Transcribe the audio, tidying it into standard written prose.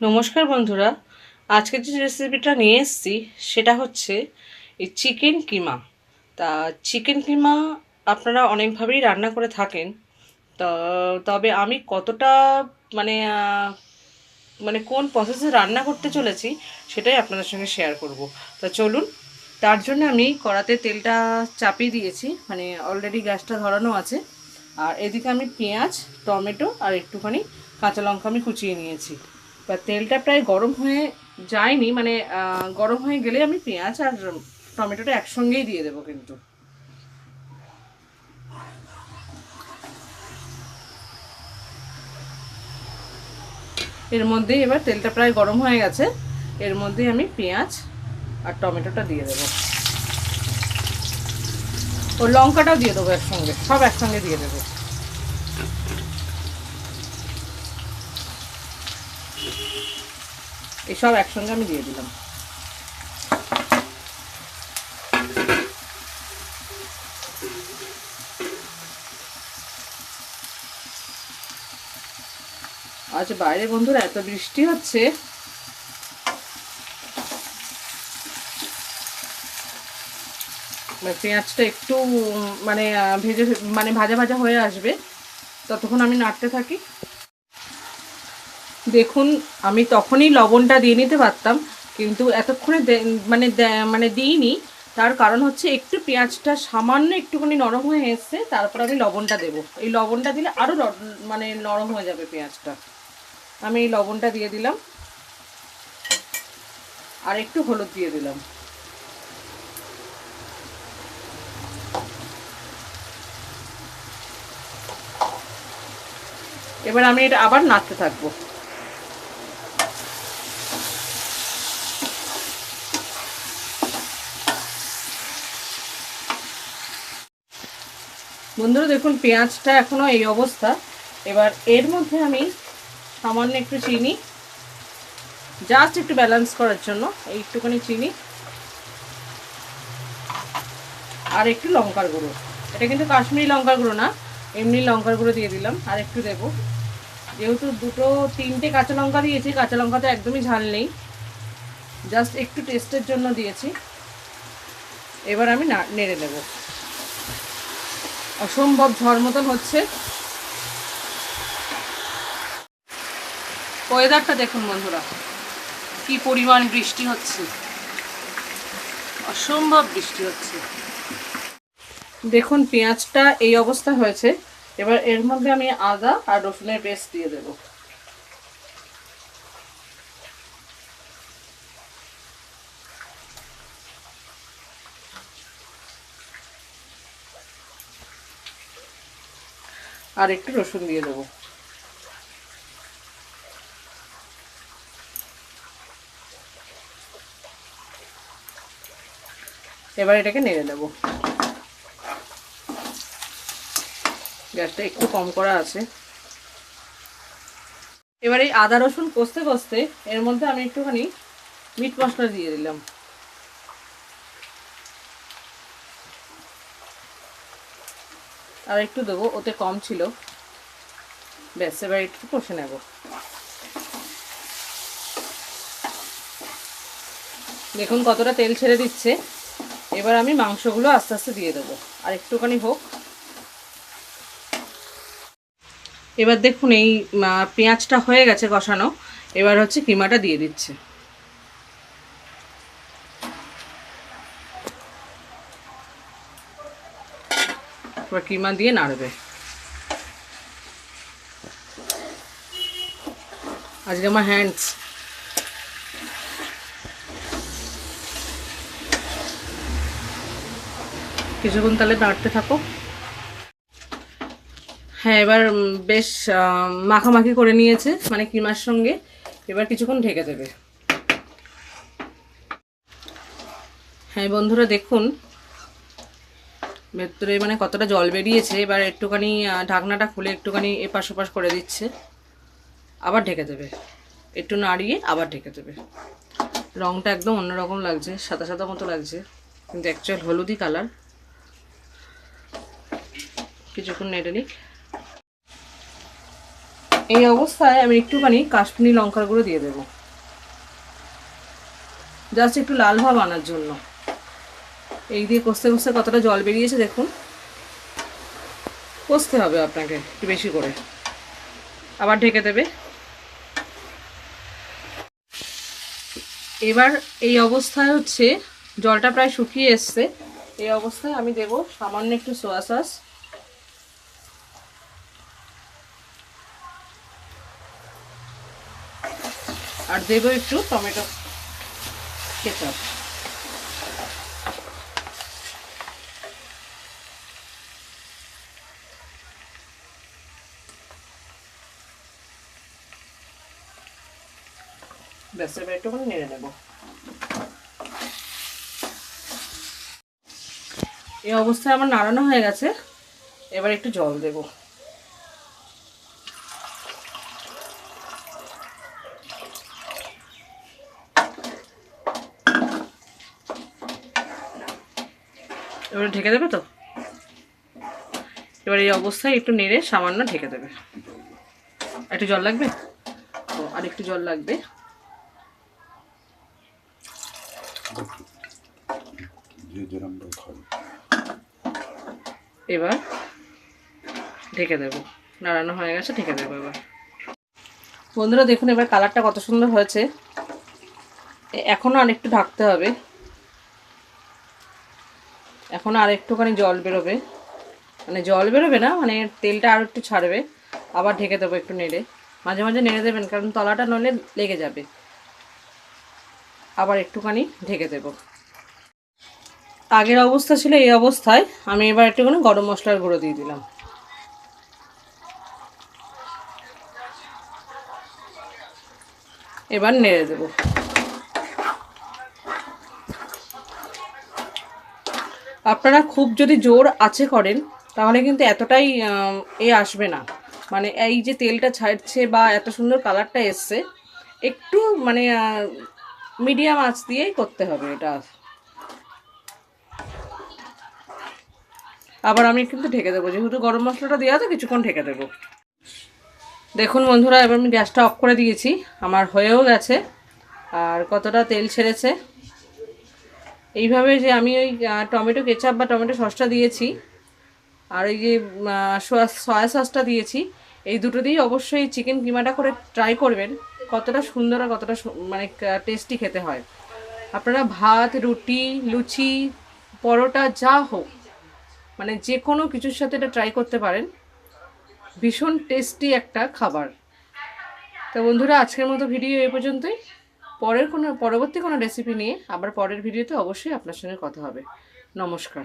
নমস্কার বন্ধুরা, আজকে যে রেসিপিটা নিয়ে এসেছি সেটা হচ্ছে এই চিকেন কিমা। তা চিকেন কিমা আপনারা অনেকভাবেই রান্না করে থাকেন। তা তবে আমি কতটা মানে মানে কোন প্রসেসে রান্না করতে চলেছি সেটাই আপনাদের সঙ্গে শেয়ার করব। তা চলুন, তার জন্য আমি কড়াতে তেলটা চাপিয়ে দিয়েছি, মানে অলরেডি গ্যাসটা ধরানো আছে। আর এদিকে আমি পেঁয়াজ, টমেটো আর একটুখানি কাঁচা লঙ্কা আমি কুচিয়ে নিয়েছি। বা তেলটা প্রায় গরম হয়ে যায়নি, মানে গরম হয়ে গেলে আমি পেঁয়াজ আর টমেটোটা একসঙ্গেই দিয়ে দেবো কিন্তু। এর মধ্যেই এবার তেলটা প্রায় গরম হয়ে গেছে, এর মধ্যেই আমি পেঁয়াজ আর টমেটোটা দিয়ে দেবো। ও লঙ্কাটাও দিয়ে দেবো একসঙ্গে, সব একসঙ্গে দিয়ে দেবো। এই সব একসঙ্গে আমি দিয়ে দিলাম। আজ বাইরে বন্ধুরা এত বৃষ্টি হচ্ছে, পেঁয়াজটা একটু মানে ভেজে মানে ভাজা ভাজা হয়ে আসবে, ততক্ষণ আমি নাড়তে থাকি। দেখুন, আমি তখনই লবণটা দিয়ে নিতে পারতাম, কিন্তু এতক্ষণে মানে দিইনি। তার কারণ হচ্ছে একটু পেঁয়াজটা সামান্য একটুখানি নরম হয়ে এসছে, তারপর আমি লবণটা দেবো। এই লবণটা দিলে আরও মানে নরম হয়ে যাবে পেঁয়াজটা। আমি এই লবণটা দিয়ে দিলাম, আর একটু হলুদ দিয়ে দিলাম। এবার আমি এটা আবার নাড়তে থাকবো। বন্ধুরা দেখুন, পেঁয়াজটা এখনো এই অবস্থা। এবার এর মধ্যে আমি সামান্য একটু চিনি, জাস্ট একটু ব্যালেন্স করার জন্য এই একটুখানি চিনি আর একটু লঙ্কার গুঁড়ো। এটা কিন্তু কাশ্মীরি লঙ্কার গুঁড়ো না, এমনি লঙ্কার গুঁড়ো দিয়ে দিলাম। আর একটু দেবো, যেহেতু তিনটে কাঁচা লঙ্কা দিয়েছি, কাঁচা লঙ্কাতে একদমই ঝাল নেই, জাস্ট একটু টেস্টের জন্য দিয়েছি। এবার আমি নেড়ে দেবো। অসম্ভব ঝড় মতন হচ্ছে। ওয়েদারটা দেখুন বন্ধুরা, কি পরিমাণ বৃষ্টি হচ্ছে, অসম্ভব বৃষ্টি হচ্ছে। দেখুন পেঁয়াজটা এই অবস্থা হয়েছে। এবার এর মধ্যে আমি আদা আর রসুনের পেস্ট দিয়ে দেবো। আর একটু রসুন দিয়ে দেবো। এবার এটাকে নেড়ে দেবো। গ্যাসটা একটু কম করা আছে। এবার এই আদা রসুন কষতে কষতে এর মধ্যে আমি একটুখানি মিট মশলা দিয়ে দিলাম। আর একটু দেবো, ওতে কম ছিল। ব্যাস, এবার একটু কষে নেব। দেখুন কতটা তেল ছেড়ে দিচ্ছে। এবার আমি মাংসগুলো আস্তে আস্তে দিয়ে দেবো, আর একটুখানি হোক। এবার দেখুন এই পেঁয়াজটা হয়ে গেছে কষানো। এবার হচ্ছে কিমাটা দিয়ে দিচ্ছে। এবার কিমা দিয়ে নাড়বে। আজকে আমার হ্যান্ডস কিছুক্ষণ তাহলে নাড়তে থাকো। হ্যাঁ, এবার বেশ মাখামাখি করে নিয়েছে মানে কিমার সঙ্গে। এবার কিছুক্ষণ ঢেকে দেবে। হ্যাঁ বন্ধুরা দেখুন, ভেতরে মানে কতটা জল বেরিয়েছে। এবার একটুখানি ঢাকনাটা খুলে একটুখানি এপাশ ওপাশ করে দিচ্ছে, আবার ঢেকে দেবে। একটু নাড়িয়ে আবার ঢেকে দেবে। রঙটা একদম অন্যরকম লাগছে, সাদা সাদা মতো লাগছে, কিন্তু অ্যাকচুয়াল হলুদি কালার। কিছুক্ষণ নেড়ে নিই। এই অবস্থায় আমি একটুখানি কাশ্মীরি লঙ্কার গুঁড়ো দিয়ে দেবো, জাস্ট একটু লাল ভাব আনার জন্য। এই দিয়ে কষতে কষতে কতটা জল বেরিয়েছে দেখুন। কষতে হবে আপনাকে একটু বেশি করে, আবার ঢেকে দেবে। এবার এই অবস্থায় হচ্ছে জলটা প্রায় শুকিয়ে এসছে। এই অবস্থায় আমি দেব সামান্য একটু সোয়া সস, আর দেবো একটু টমেটো কেচাপ। ব্যাস, এবার একটুখানি নেড়ে নেব। এই অবস্থায় আমার নাড়ানো হয়ে গেছে, এবার একটু জল দেব। এবার ঢেকে দেবে তো। এবার এই অবস্থায় একটু নেড়ে সামান্য ঢেকে দেবে। একটু জল লাগবে তো, আর একটু জল লাগবে। এবার ঢেকে দেবো, নাড়ানো হয়ে গেছে, ঢেকে দেবো। এবার বন্ধুরা দেখুন এবার কালারটা কত সুন্দর হয়েছে। এখনও আর একটু ঢাকতে হবে, এখনও আর একটুখানি জল বেরোবে, মানে জল বেরোবে না, মানে তেলটা আর একটু ছাড়বে। আবার ঢেকে দেবো একটু নেড়ে, মাঝে মাঝে নেড়ে দেবেন কারণ তলাটা নলে লেগে যাবে। আবার একটুখানি ঢেকে দেবো। আগের অবস্থা ছিল এই অবস্থায়, আমি এবার একটুখানি গরম মশলার গুঁড়ো দিয়ে দিলাম। এবার নেড়ে দেবো। আপনারা খুব যদি জোর আঁচে করেন তাহলে কিন্তু এতটাই আসবে না, মানে এই যে তেলটা ছাড়ছে বা এত সুন্দর কালারটা এসছে, একটু মানে মিডিয়াম আঁচ দিয়েই করতে হবে এটা। আবার আমি কিন্তু ঢেকে দেবো, যেহেতু গরম মশলাটা দেওয়া আছে কিছুক্ষণ ঢেকে দেবো। দেখুন বন্ধুরা এবার আমি গ্যাসটা অফ করে দিয়েছি, আমার হয়েও গেছে। আর কতটা তেল ছেড়েছে। এইভাবে যে আমি ওই টমেটো কেচাপ বা টমেটো সসটা দিয়েছি, আর এই যে সয়া সসটা দিয়েছি, এই দুটো দিয়েই অবশ্যই চিকেন কিমাটা করে ট্রাই করবেন। কতটা সুন্দর আর কতটা মানে টেস্টি খেতে হয়। আপনারা ভাত, রুটি, লুচি, পরোটা যা হোক, মানে যে কোনো কিছুর সাথে এটা ট্রাই করতে পারেন। ভীষণ টেস্টি একটা খাবার। তো বন্ধুরা আজকের মতো ভিডিও এই পর্যন্তই। পরবর্তী কোনো রেসিপি নিয়ে আবার পরের ভিডিওতে অবশ্যই আপনার সঙ্গে কথা হবে। নমস্কার।